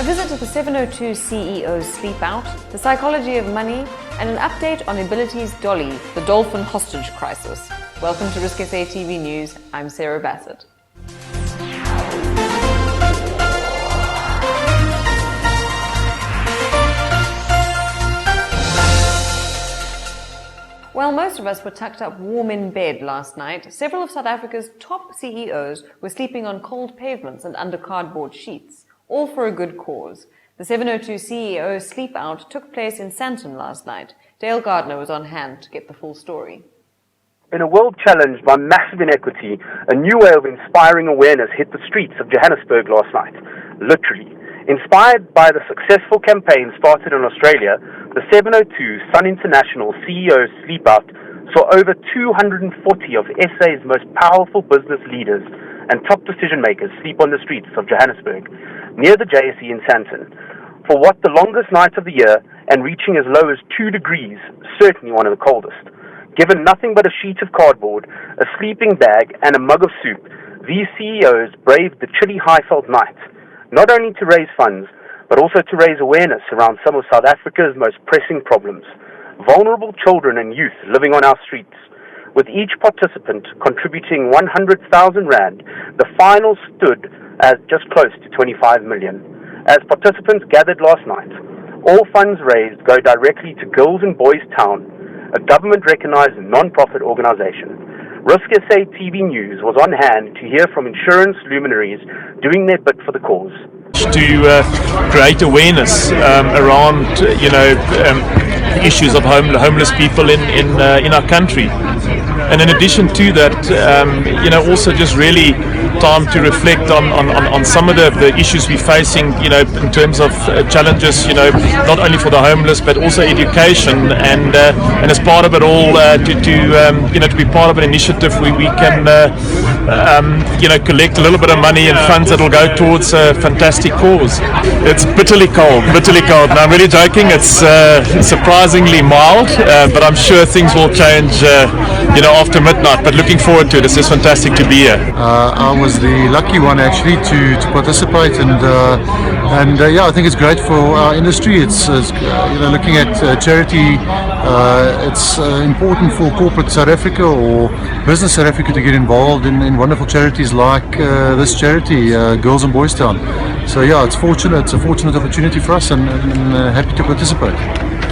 visit to the 702 CEO SleepOut, the psychology of money, and an update on Ibiliti's Dolly, the Dolphin hostage crisis. Welcome to RISKSA TV News. I'm Sarah Bassett. While most of us were tucked up warm in bed last night, several of South Africa's top CEOs were sleeping on cold pavements and under cardboard sheets, all for a good cause. The 702 CEO SleepOut took place in Sandton last night. Dale Gardner was on hand to get the full story. In a world challenged by massive inequity, a new way of inspiring awareness hit the streets of Johannesburg last night. Literally. Inspired by the successful campaign started in Australia, the 702 Sun International CEO SleepOut saw over 240 of SA's most powerful business leaders and top decision makers sleep on the streets of Johannesburg, near the JSE in Sandton, for what the longest night of the year and reaching as low as 2 degrees, certainly one of the coldest. Given nothing but a sheet of cardboard, a sleeping bag, and a mug of soup, these CEOs braved the chilly Highveld night, not only to raise funds, but also to raise awareness around some of South Africa's most pressing problems: vulnerable children and youth living on our streets. With each participant contributing 100,000 rand, the final stood at just close to 25 million. As participants gathered last night, all funds raised go directly to Girls and Boys Town, a government-recognized non-profit organization. RISKSA TV News was on hand to hear from insurance luminaries doing their bit for the cause. To create awareness around, issues of homeless people in our country. And in addition to that, also just really time to reflect on some of the issues we're facing, in terms of challenges, not only for the homeless but also education, and as part of it all, to be part of an initiative where we can, collect a little bit of money and funds that will go towards a fantastic cause. It's bitterly cold. No, I'm really joking. It's surprisingly mild, but I'm sure things will change, after midnight. But looking forward to it. It's just fantastic to be here. I was the lucky one actually to participate, and I think it's great for our industry. It's looking at charity. It's important for corporate South Africa or business South Africa to get involved in wonderful charities like this charity, Girls and Boys Town. So it's fortunate. It's a fortunate opportunity for us, and happy to participate.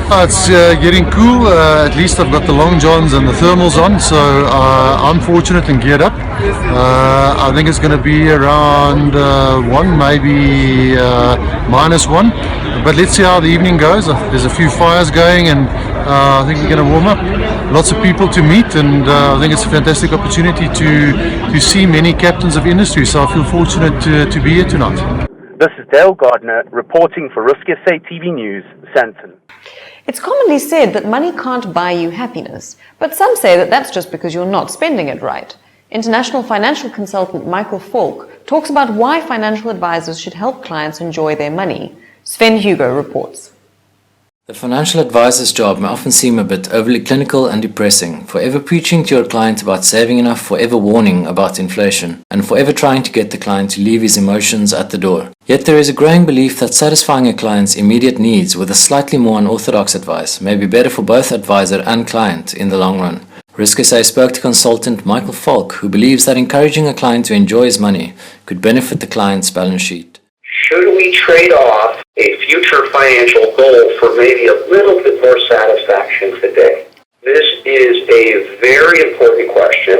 It's getting cool. At least I've got the long johns and the thermals on, so I'm fortunate and geared up. I think it's going to be around 1, maybe -1. But let's see how the evening goes. There's a few fires going, and I think we're going to warm up. Lots of people to meet, and I think it's a fantastic opportunity to see many captains of industry. So I feel fortunate to be here tonight. This is Dale Gardner reporting for RISKSA TV News, Sandton. It's commonly said that money can't buy you happiness, but some say that that's just because you're not spending it right. International financial consultant Michael Falk talks about why financial advisors should help clients enjoy their money. Sven Hugo reports. The financial advisor's job may often seem a bit overly clinical and depressing, forever preaching to your client about saving enough, forever warning about inflation, and forever trying to get the client to leave his emotions at the door. Yet there is a growing belief that satisfying a client's immediate needs with a slightly more unorthodox advice may be better for both advisor and client in the long run. RISKSA spoke to consultant Michael Falk, who believes that encouraging a client to enjoy his money could benefit the client's balance sheet. Should we trade off a future financial goal for maybe a little bit more satisfaction today? This is a very important question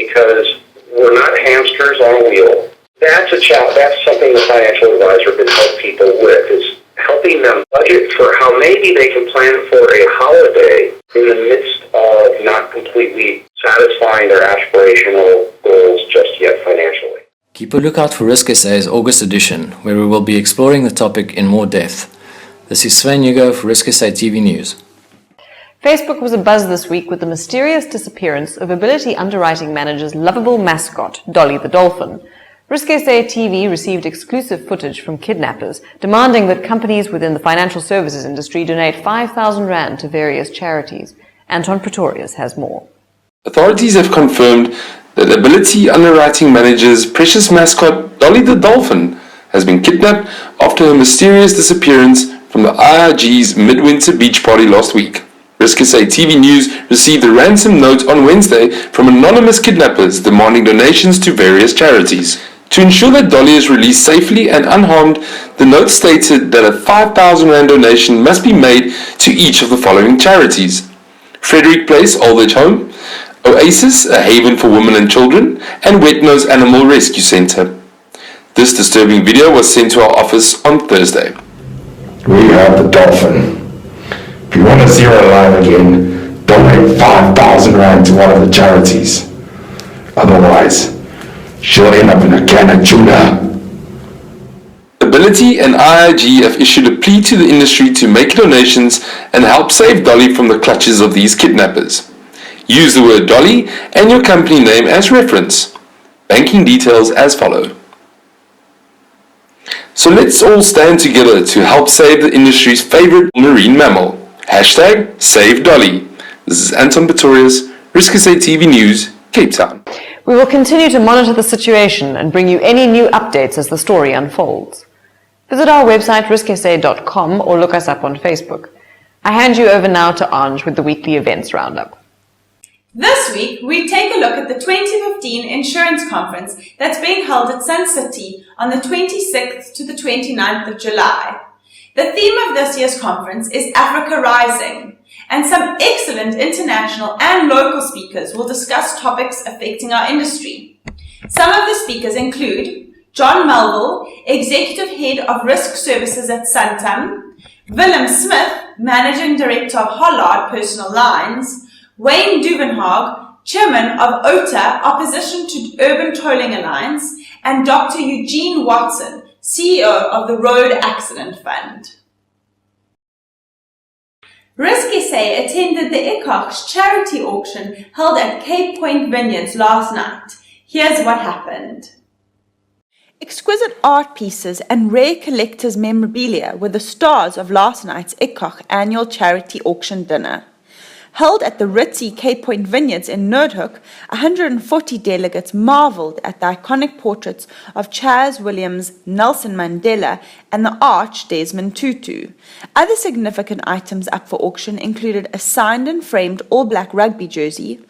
because we're not hamsters on a wheel. That's a challenge. That's something the financial advisor can help people with, is helping them budget for how maybe they can plan for a holiday in the midst of not completely satisfying their aspirational goals just yet financially. Keep a lookout for RISKSA's August edition, where we will be exploring the topic in more depth. This is Sven Hugo for RISKSA TV News. Facebook was abuzz this week with the mysterious disappearance of Ibiliti underwriting manager's lovable mascot, Dolly the Dolphin. RISKSA TV received exclusive footage from kidnappers, demanding that companies within the financial services industry donate 5,000 rand to various charities. Anton Pretorius has more. Authorities have confirmed that Ibiliti underwriting manager's precious mascot, Dolly the Dolphin, has been kidnapped after her mysterious disappearance from the IIG's midwinter beach party last week. RISKSA TV News received a ransom note on Wednesday from anonymous kidnappers demanding donations to various charities. To ensure that Dolly is released safely and unharmed, the note stated that a R5,000 donation must be made to each of the following charities: Frederick Place Old Age Home, Oasis, a haven for women and children, and Wet Nose Animal Rescue Center. This disturbing video was sent to our office on Thursday. We have the Dolphin. If you want to see her alive again, donate 5,000 rand to one of the charities. Otherwise, she'll end up in a can of tuna. Ibiliti and IIG have issued a plea to the industry to make donations and help save Dolly from the clutches of these kidnappers. Use the word Dolly and your company name as reference. Banking details as follow. So let's all stand together to help save the industry's favorite marine mammal. #Save Dolly. This is Anton Pretorius, RISKSA TV News, Cape Town. We will continue to monitor the situation and bring you any new updates as the story unfolds. Visit our website risksA.com or look us up on Facebook. I hand you over now to Anj with the weekly events roundup. This week, we take a look at the 2015 Insurance Conference that's being held at Sun City on the 26th to the 29th of July. The theme of this year's conference is Africa Rising, and some excellent international and local speakers will discuss topics affecting our industry. Some of the speakers include John Melville, Executive Head of Risk Services at Santam, Willem Smith, Managing Director of Hollard Personal Lines, Wayne Duvenhaag, Chairman of OTA, Opposition to Urban Tolling Alliance, and Dr. Eugene Watson, CEO of the Road Accident Fund. RISKSA attended the ICOC's charity auction held at Cape Point Vineyards last night. Here's what happened. Exquisite art pieces and rare collector's memorabilia were the stars of last night's ICOC annual charity auction dinner. Held at the ritzy Cape Point Vineyards in Noordhoek, 140 delegates marveled at the iconic portraits of Chaz Williams, Nelson Mandela, and the arch Desmond Tutu. Other significant items up for auction included a signed and framed all-black rugby jersey,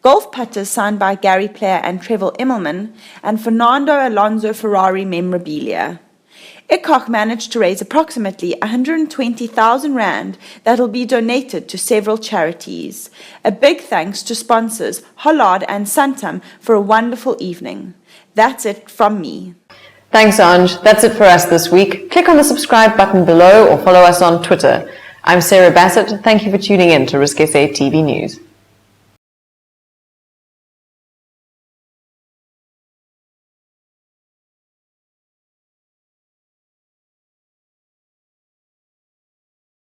golf putters signed by Gary Player and Trevor Immelman, and Fernando Alonso Ferrari memorabilia. ICOC managed to raise approximately 120,000 rand that will be donated to several charities. A big thanks to sponsors Hollard and Santam for a wonderful evening. That's it from me. Thanks, Anj. That's it for us this week. Click on the subscribe button below or follow us on Twitter. I'm Sarah Bassett. Thank you for tuning in to RISKSA TV News.